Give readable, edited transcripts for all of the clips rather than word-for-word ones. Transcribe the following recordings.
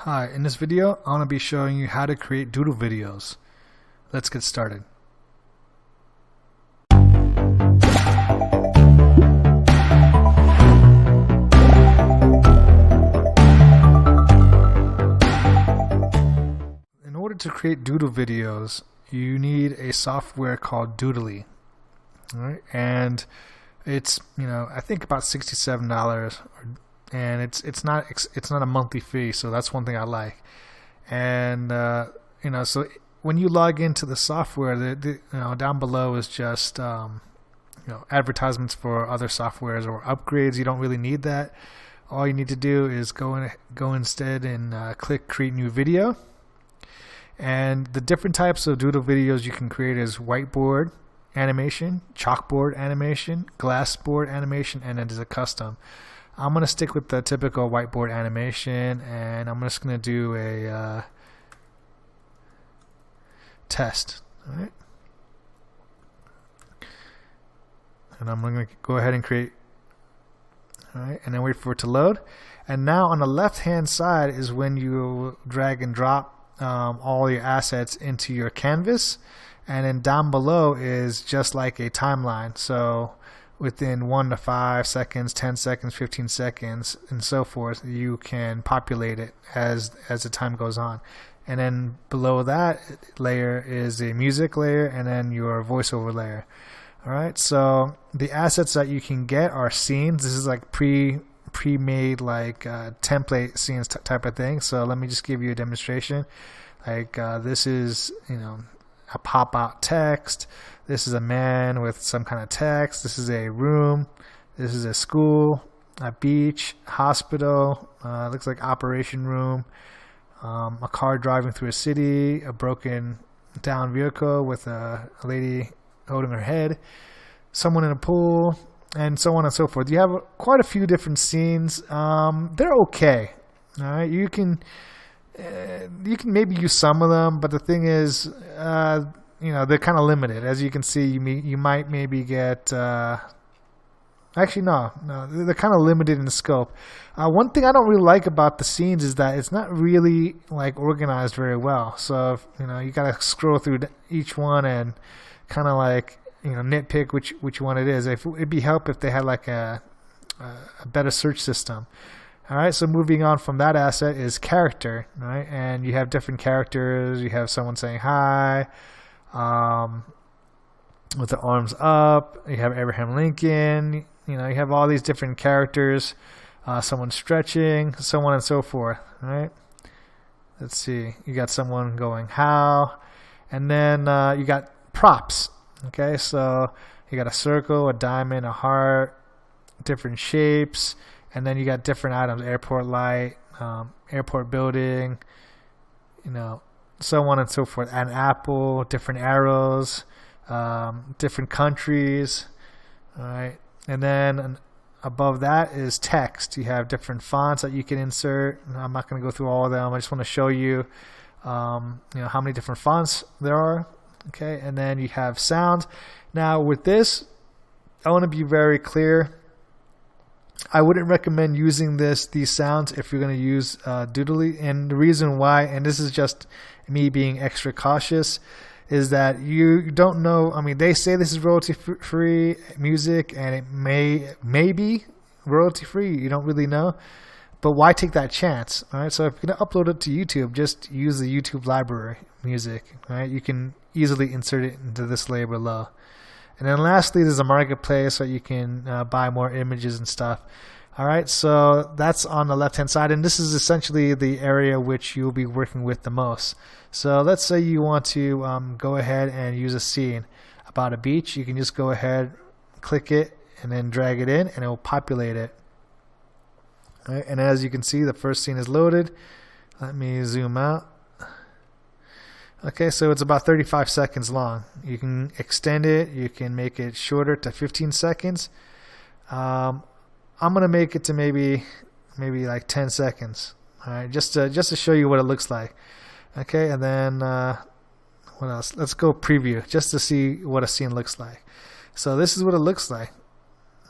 Hi, in this video I'm going to be showing you how to create doodle videos. Let's get started. In order to create doodle videos, you need a software called Doodly. All right? And it's, I think about $67, and it's not a monthly fee, so that's one thing I like. And so when you log into the software, down below is just advertisements for other softwares or upgrades. You don't really need that. All you need to do is go instead and click create new video. And the different types of doodle videos you can create is whiteboard animation, chalkboard animation, glassboard animation, and then there's a custom. I'm going to stick with the typical whiteboard animation, and I'm just going to do a test. All right. And I'm going to go ahead and create. All right, and then wait for it to load. And now on the left hand side is when you drag and drop all your assets into your canvas, and then down below is just like a timeline. So within 1 to 5 seconds, 10 seconds, 15 seconds, and so forth, you can populate it as the time goes on. And then below that layer is a music layer, and then your voiceover layer. All right, so the assets that you can get are scenes. This is like pre-made like template scenes type of thing. So let me just give you a demonstration. Like this is a pop-out text. This is a man with some kind of text. This is a room. This is a school, a beach, hospital. Looks like operation room. A car driving through a city. A broken down vehicle with a lady holding her head. Someone in a pool, and so on and so forth. You have quite a few different scenes. They're okay. All right, you can maybe use some of them, but the thing is, they're kind of limited. As you can see, you might maybe get. Actually, no, they're kind of limited in scope. One thing I don't really like about the scenes is that it's not really like organized very well. So you gotta scroll through each one and kind of like nitpick which one it is. It'd be help if they had like a better search system. All right, so moving on from that asset is character, right? And you have different characters. You have someone saying hi, with the arms up. You have Abraham Lincoln. You have all these different characters. Someone stretching, so on and so forth. All right. Let's see. You got someone going how, and then you got props. Okay, so you got a circle, a diamond, a heart, different shapes. And then you got different items: airport light, airport building, so on and so forth. An apple, different arrows, different countries. All right, and then above that is text. You have different fonts that you can insert. I'm not going to go through all of them. I just want to show you, how many different fonts there are. Okay, and then you have sound. Now with this, I want to be very clear. I wouldn't recommend using these sounds if you're going to use Doodly, and the reason why, and this is just me being extra cautious, is that you don't know. I mean, they say this is royalty-free music, and it may be royalty-free. You don't really know, but why take that chance? All right, so if you're going to upload it to YouTube, just use the YouTube library music. All right, you can easily insert it into this layer below. And then lastly, there's a marketplace, so you can buy more images and stuff. All right, so that's on the left-hand side, and this is essentially the area which you'll be working with the most. So let's say you want to go ahead and use a scene about a beach. You can just go ahead, click it, and then drag it in, and it will populate it. All right, and as you can see, the first scene is loaded. Let me zoom out. Okay, so it's about 35 seconds long. You can extend it. You can make it shorter to 15 seconds. I'm gonna make it to maybe like 10 seconds. All right, just to show you what it looks like. Okay, and then what else? Let's go preview just to see what a scene looks like. So this is what it looks like.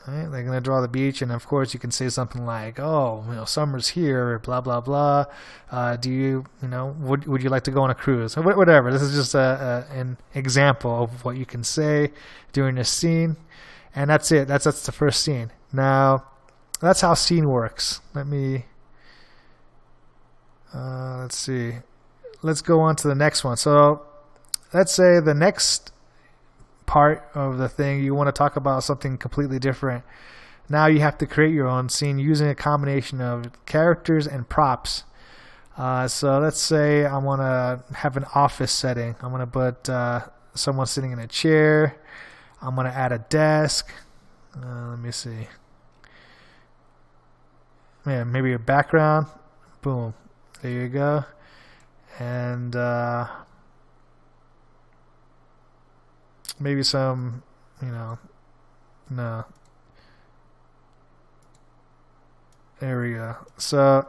Right? They're going to draw the beach, and of course you can say something like, "Oh, summer's here," blah blah blah. Do you, would you like to go on a cruise? Or whatever. This is just an example of what you can say during this scene, and that's it. That's the first scene. Now, that's how scene works. Let's see. Let's go on to the next one. So, let's say the next part of the thing, you want to talk about something completely different. Now you have to create your own scene using a combination of characters and props. So let's say I want to have an office setting. I'm going to put someone sitting in a chair. I'm going to add a desk. Let me see. Man, maybe a background. Boom. There you go. And maybe some, no. There we go. So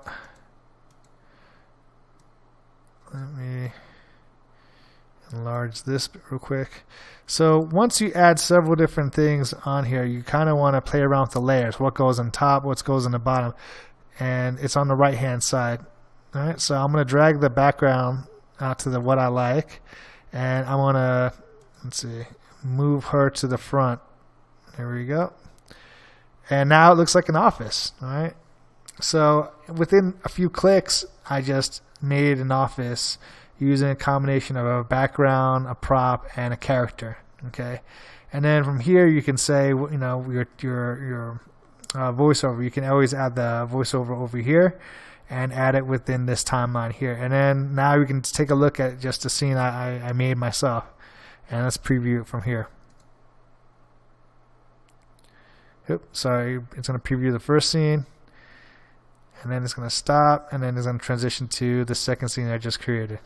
let me enlarge this real quick. So once you add several different things on here, you kind of want to play around with the layers. What goes on top, what goes on the bottom. And it's on the right hand side. All right, so I'm going to drag the background out to what I like. And I want to, let's see, move her to the front. There we go. And now it looks like an office. All right. So within a few clicks, I just made an office using a combination of a background, a prop, and a character. Okay. And then from here, you can say, your voiceover. You can always add the voiceover over here and add it within this timeline here. And then now we can take a look at just the scene I made myself. And let's preview it from here. Sorry, it's going to preview the first scene. And then it's going to stop. And then it's going to transition to the second scene I just created.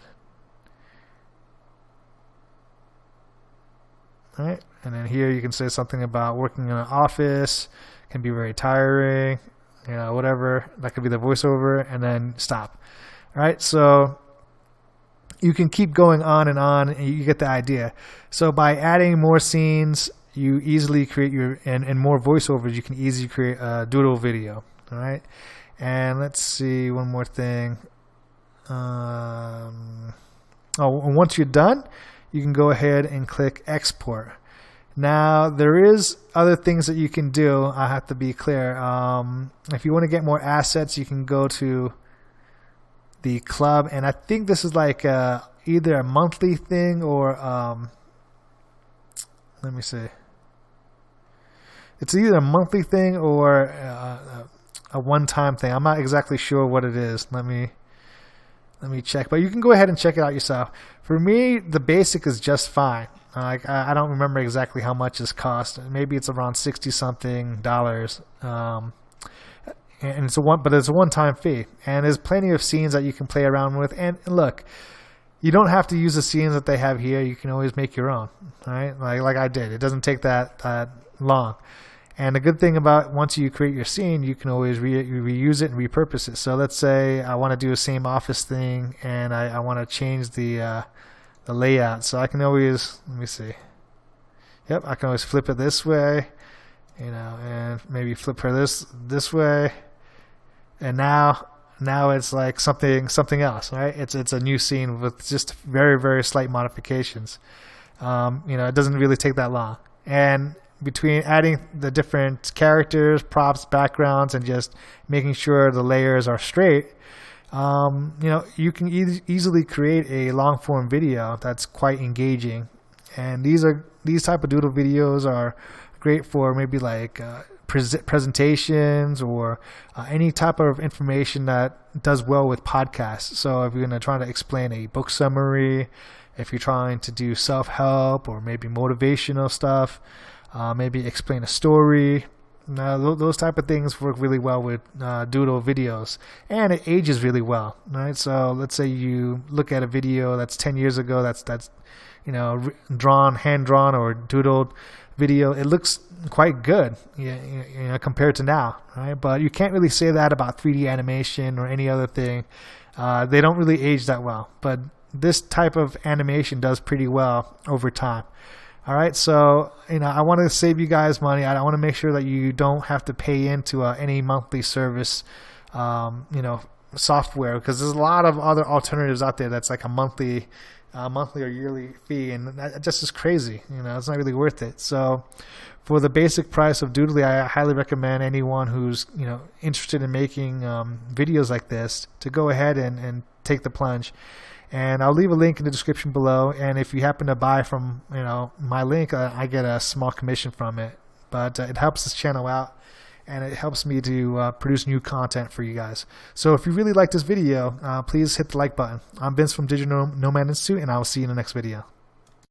All right. And then here you can say something about working in an office. It can be very tiring. Whatever. That could be the voiceover. And then stop. All right. So you can keep going on, and you get the idea. So by adding more scenes, you easily create and more voiceovers, you can easily create a doodle video. All right. And let's see one more thing. And once you're done, you can go ahead and click export. Now there is other things that you can do. I have to be clear. If you want to get more assets, you can go to the club, and I think this is like either a monthly thing or let me see. It's either a monthly thing or a one-time thing. I'm not exactly sure what it is. Let me check. But you can go ahead and check it out yourself. For me, the basic is just fine. I don't remember exactly how much it's cost. Maybe it's around $60-something. And it's a one-time fee. And there's plenty of scenes that you can play around with. And look, you don't have to use the scenes that they have here. You can always make your own. All right, like I did. It doesn't take that long. And the good thing about once you create your scene, you can always reuse it and repurpose it. So let's say I want to do the same office thing, and I want to change the layout. So I can always, let me see. Yep, I can always flip it this way, and maybe flip her this way. And now it's like something else, right? It's a new scene with just very, very slight modifications. It doesn't really take that long. And between adding the different characters, props, backgrounds, and just making sure the layers are straight, you can easily create a long form video that's quite engaging. And these type of doodle videos are great for maybe like presentations or any type of information that does well with podcasts. So if you're going to try to explain a book summary, if you're trying to do self-help or maybe motivational stuff, maybe explain a story. Those type of things work really well with doodle videos, and it ages really well, right? So let's say you look at a video that's 10 years ago, that's hand drawn or doodled video. It looks quite good, compared to now, right? But you can't really say that about 3D animation or any other thing. They don't really age that well, but this type of animation does pretty well over time. All right, so I want to save you guys money. I want to make sure that you don't have to pay into any monthly service, software, because there's a lot of other alternatives out there that's like a monthly or yearly fee, and that just is crazy. It's not really worth it. So for the basic price of Doodly, I highly recommend anyone who's interested in making videos like this to go ahead and take the plunge. And I'll leave a link in the description below. And if you happen to buy from my link, I get a small commission from it. But it helps this channel out, and it helps me to produce new content for you guys. So if you really like this video, please hit the like button. I'm Vince from Digital Nomad Institute, and I will see you in the next video.